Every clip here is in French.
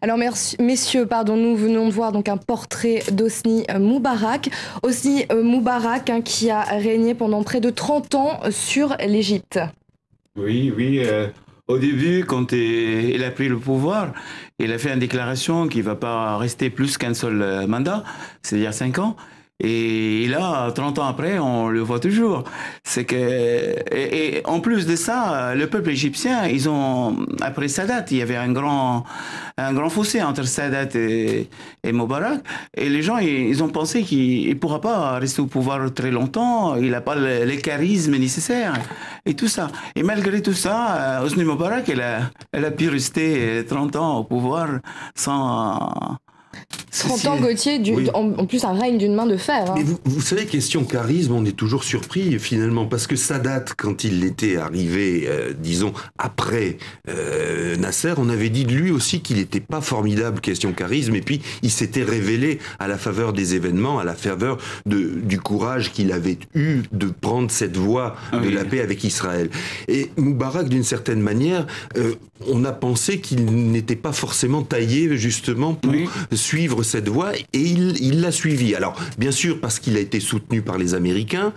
Alors messieurs, pardon, nous venons de voir donc un portrait d'Hosni Moubarak. Hosni Moubarak qui a régné pendant près de 30 ans sur l'Égypte. Oui, oui. Au début, quand il a pris le pouvoir, il a fait une déclaration qu'il ne va pas rester plus qu'un seul mandat, c'est-à-dire 5 ans. Et là, 30 ans après, on le voit toujours. C'est que, et en plus de ça, le peuple égyptien, ils ont, après Sadat, il y avait un grand fossé entre Sadat et Moubarak. Et les gens, ils ont pensé qu'il ne pourra pas rester au pouvoir très longtemps. Il n'a pas les charismes nécessaires et tout ça. Et malgré tout ça, Hosni Moubarak, elle a pu rester 30 ans au pouvoir sans... 30 ans, Gauthier, Oui. en plus un règne d'une main de fer. Mais vous savez, question charisme, on est toujours surpris finalement, parce que Sadat, quand il était arrivé, disons, après Nasser, on avait dit de lui aussi qu'il n'était pas formidable, question charisme, et puis il s'était révélé à la faveur des événements, à la faveur du courage qu'il avait eu de prendre cette voie de la paix avec Israël. Et Moubarak, d'une certaine manière, on a pensé qu'il n'était pas forcément taillé justement pour suivre cette voie, et il l'a suivi. Alors, bien sûr, parce qu'il a été soutenu par les Américains,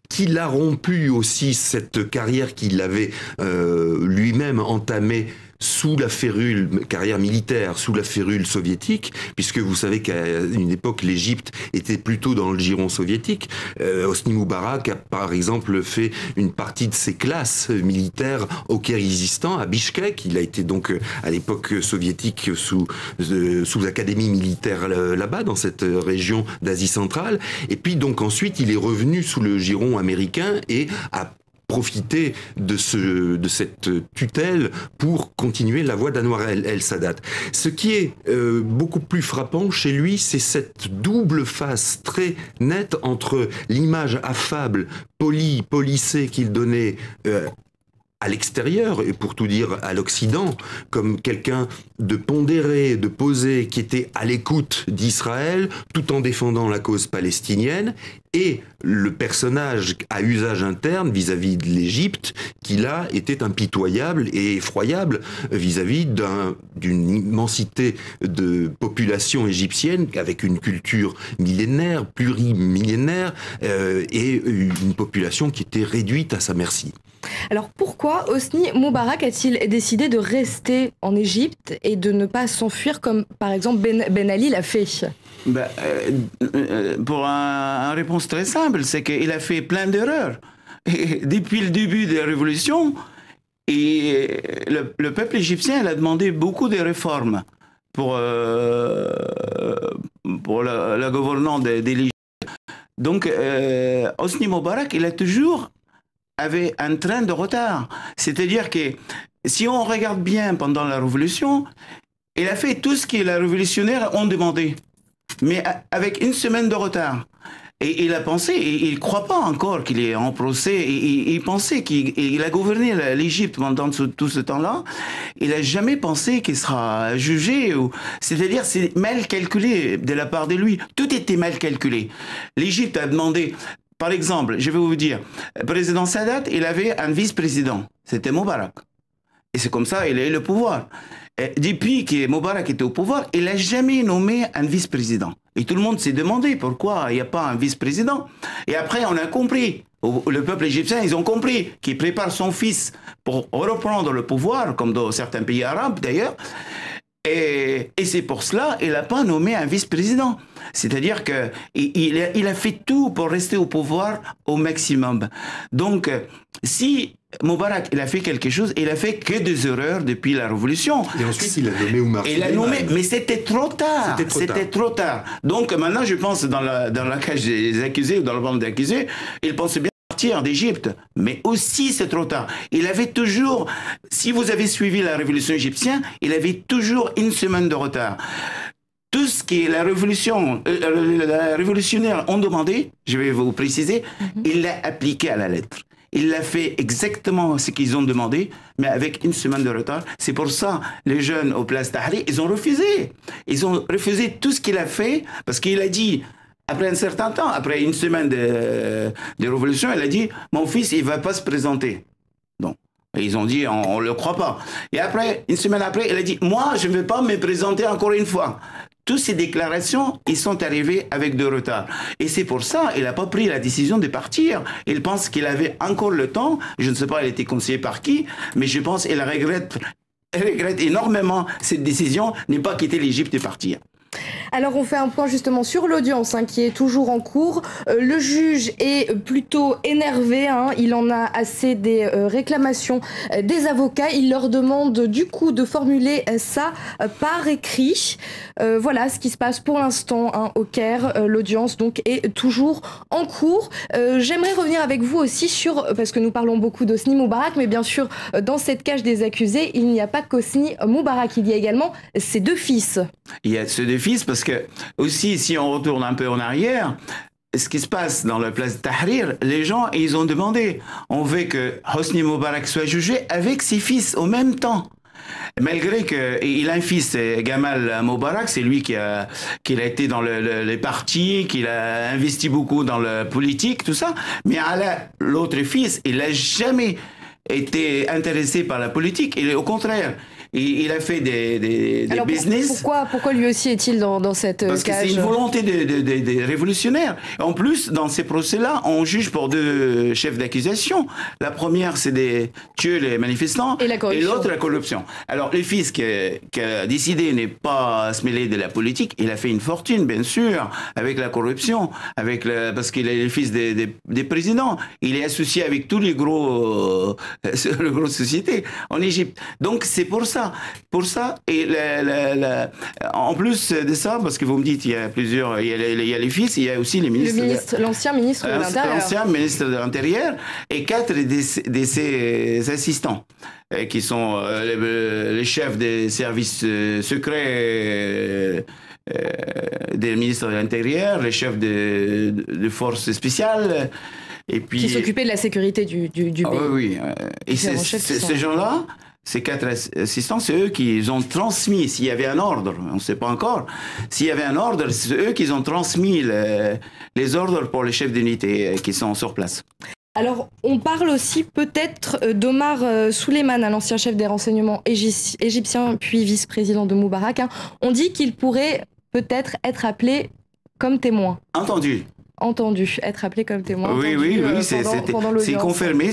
qu'il a rompu aussi cette carrière qu'il avait lui-même entamée sous la férule, carrière militaire, sous la férule soviétique, puisque vous savez qu'à une époque, l'Égypte était plutôt dans le giron soviétique. Hosni Moubarak a, par exemple, fait une partie de ses classes militaires au Kirghizistan, à Bishkek. Il a été donc, à l'époque soviétique, sous académie militaire là-bas, dans cette région d'Asie centrale. Et puis, donc, ensuite, il est revenu sous le giron américain et a profiter de cette tutelle pour continuer la voie d'Anwar el-Sadat. Ce qui est beaucoup plus frappant chez lui, c'est cette double face très nette entre l'image affable, polie, polissée qu'il donnait à l'extérieur, et pour tout dire à l'Occident, comme quelqu'un de pondéré, de posé, qui était à l'écoute d'Israël, tout en défendant la cause palestinienne, et le personnage à usage interne vis-à-vis de l'Égypte, qui là était impitoyable et effroyable vis-à-vis d'une immensité de population égyptienne avec une culture millénaire, plurimillénaire, et une population qui était réduite à sa merci. Alors pourquoi Hosni Moubarak a-t-il décidé de rester en Égypte et de ne pas s'enfuir comme par exemple Ben Ali l'a fait? Pour une réponse très simple, c'est qu'il a fait plein d'erreurs. Depuis le début de la révolution, et le peuple égyptien a demandé beaucoup de réformes pour la gouvernance de l'Égypte. Donc, Hosni Moubarak, il a toujours avait un train de retard. C'est-à-dire que si on regarde bien pendant la Révolution, il a fait tout ce que les révolutionnaires ont demandé, mais avec une semaine de retard. Et il a pensé, et il ne croit pas encore qu'il est en procès, et il pensait qu'il a gouverné l'Égypte pendant tout ce temps-là. Il n'a jamais pensé qu'il sera jugé. C'est-à-dire, c'est mal calculé de la part de lui. Tout était mal calculé. L'Égypte a demandé... Par exemple, je vais vous dire, le président Sadat, il avait un vice-président, c'était Moubarak. Et c'est comme ça qu'il a eu le pouvoir. Et depuis que Moubarak était au pouvoir, il n'a jamais nommé un vice-président. Et tout le monde s'est demandé pourquoi il n'y a pas un vice-président. Et après, on a compris, le peuple égyptien, ils ont compris qu'il prépare son fils pour reprendre le pouvoir, comme dans certains pays arabes d'ailleurs. Et c'est pour cela qu'il n'a pas nommé un vice-président. C'est-à-dire qu'il a fait tout pour rester au pouvoir au maximum. Donc, si Moubarak il a fait quelque chose, il a fait que des erreurs depuis la Révolution. Et ensuite, il a nommé Oumar Il a nommé, mais c'était trop tard. C'était trop tard. Donc, maintenant, je pense, dans la cage des accusés ou dans le banc des accusés, il pense bien partir d'Égypte, mais aussi c'est trop tard. Il avait toujours, si vous avez suivi la révolution égyptienne, il avait toujours une semaine de retard. Tout ce que la révolutionnaire ont demandé, je vais vous préciser, il l'a appliqué à la lettre. Il a fait exactement ce qu'ils ont demandé, mais avec une semaine de retard. C'est pour ça, les jeunes au Place Tahrir, ils ont refusé. Ils ont refusé tout ce qu'il a fait, parce qu'il a dit, après un certain temps, après une semaine de révolution, il a dit, mon fils, il ne va pas se présenter. Donc, Ils ont dit, on ne le croit pas. Et après, une semaine après, il a dit, moi, je ne vais pas me présenter encore une fois. Toutes ces déclarations, ils sont arrivés avec de retard. Et c'est pour ça qu'il n'a pas pris la décision de partir. Il pense qu'il avait encore le temps. Je ne sais pas, il a été conseillé par qui, mais je pense qu'il regrette énormément cette décision, n'est pas quitter l'Égypte et partir. Alors on fait un point justement sur l'audience qui est toujours en cours. Le juge est plutôt énervé, il en a assez des réclamations des avocats. Il leur demande du coup de formuler ça par écrit. Voilà ce qui se passe pour l'instant au Caire. L'audience donc est toujours en cours. J'aimerais revenir avec vous aussi sur, parce que nous parlons beaucoup d'Hosni Moubarak, mais bien sûr dans cette cage des accusés, il n'y a pas qu'Hosni Moubarak, il y a également ses deux fils. Il y a ces deux fils parce que aussi, si on retourne un peu en arrière, ce qui se passe dans la place de Tahrir, les gens, ils ont demandé, on veut que Hosni Moubarak soit jugé avec ses fils au même temps. Malgré qu'il a un fils, Gamal Moubarak, c'est lui qui a été dans les partis, qui a investi beaucoup dans la politique, tout ça. Mais l'autre fils, il n'a jamais été intéressé par la politique. Au contraire, il a fait des Alors business. Pourquoi lui aussi est-il dans cette cage? Parce que c'est une volonté des révolutionnaires. En plus, dans ces procès-là, on juge pour deux chefs d'accusation. La première, c'est de tuer les manifestants. Et l'autre, la corruption. Alors, le fils qui a décidé de ne pas se mêler de la politique, il a fait une fortune, bien sûr, avec la corruption, parce qu'il est le fils des présidents. Il est associé avec tous les grosses sociétés en Égypte. Donc, c'est pour ça. Et en plus de ça, parce que vous me dites, il y a plusieurs, il y a les fils, il y a aussi les ministres. L'ancien ministre de l'Intérieur. L'ancien ministre de l'Intérieur et 4 de ses assistants, qui sont les chefs des services secrets des ministres de l'Intérieur, les chefs de forces spéciales. Et puis, qui s'occupaient de la sécurité du pays. Oui. Et ces gens-là, ces 4 assistants, c'est eux qui ont transmis, s'il y avait un ordre, on ne sait pas encore, s'il y avait un ordre, c'est eux qui ont transmis les ordres pour les chefs d'unité qui sont sur place. Alors, on parle aussi peut-être d'Omar Souleyman, l'ancien chef des renseignements égyptiens, puis vice-président de Moubarak. On dit qu'il pourrait peut-être être appelé comme témoin. Entendu, être appelé comme témoin. Oui, c'est confirmé.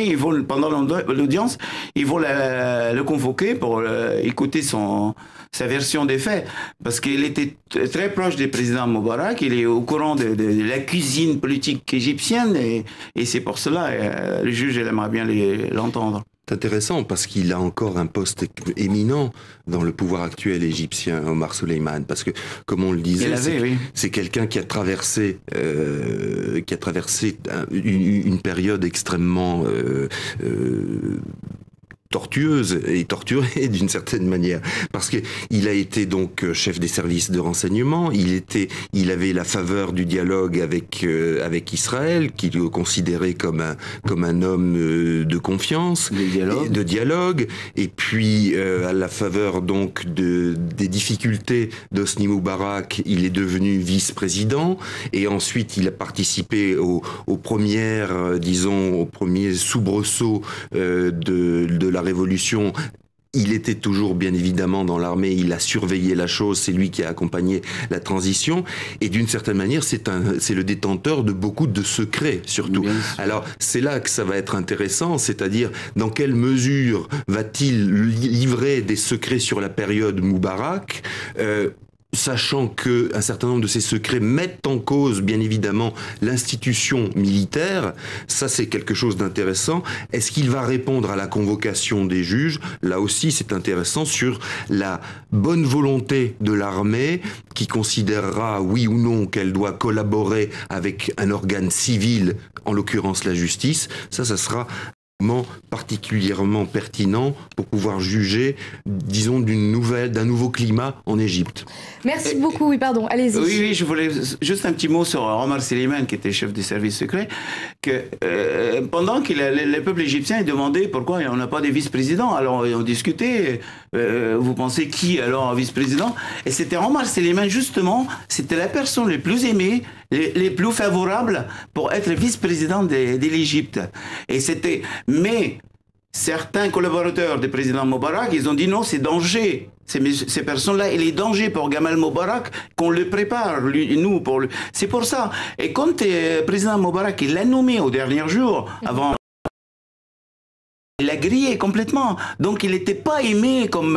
Ils vont, pendant l'audience, ils vont le convoquer pour écouter sa version des faits. Parce qu'il était très proche du président Moubarak, il est au courant de la cuisine politique égyptienne, et c'est pour cela le juge aimerait bien l'entendre. C'est intéressant parce qu'il a encore un poste éminent dans le pouvoir actuel égyptien, Omar Souleyman, parce que, comme on le disait, c'est quelqu'un qui a traversé une période extrêmement tortueuse et torturée d'une certaine manière, parce que il a été donc chef des services de renseignement, il avait la faveur du dialogue avec Israël, qu'il considérait comme un homme de confiance, de dialogue, et puis à la faveur donc des difficultés d'Hosni Moubarak, il est devenu vice-président, et ensuite il a participé aux premiers soubresauts de la révolution. Il était toujours, bien évidemment, dans l'armée, il a surveillé la chose, c'est lui qui a accompagné la transition, et d'une certaine manière, c'est le détenteur de beaucoup de secrets, surtout. Alors, c'est là que ça va être intéressant, c'est-à-dire, dans quelle mesure va-t-il livrer des secrets sur la période Moubarak, sachant qu'un certain nombre de ces secrets mettent en cause, bien évidemment, l'institution militaire. Ça, c'est quelque chose d'intéressant. Est-ce qu'il va répondre à la convocation des juges? Là aussi, c'est intéressant sur la bonne volonté de l'armée qui considérera, oui ou non, qu'elle doit collaborer avec un organe civil, en l'occurrence la justice. Ça sera particulièrement pertinent pour pouvoir juger, disons, d'un nouveau climat en Égypte. Merci beaucoup. Oui, pardon, allez-y. Oui, je voulais juste un petit mot sur Omar Souleyman, qui était chef des services secrets, que pendant que le peuple égyptien demandait pourquoi on n'a pas de vice-président, alors on discutait, vous pensez qui alors vice-président? Et c'était Omar Souleyman, justement, c'était la personne la plus aimée, les plus favorables pour être vice-président de l'Égypte. Et c'était, mais certains collaborateurs du président Moubarak, ils ont dit non, c'est danger. Ces personnes-là, il est danger pour Gamal Moubarak qu'on le prépare, nous, pour le... C'est pour ça. Et quand le président Moubarak, il l'a nommé au dernier jour, avant... Il l'a grillé complètement. Donc, il n'était pas aimé comme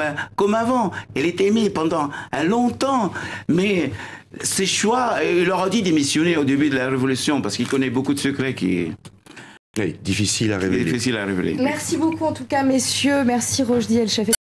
avant. Il était aimé pendant un long temps. Mais ses choix, il leur a dit démissionner au début de la Révolution parce qu'il connaît beaucoup de secrets qui... Oui, difficile à révéler. Difficile à révéler. Merci beaucoup en tout cas, messieurs. Merci Rojdi El Chafet.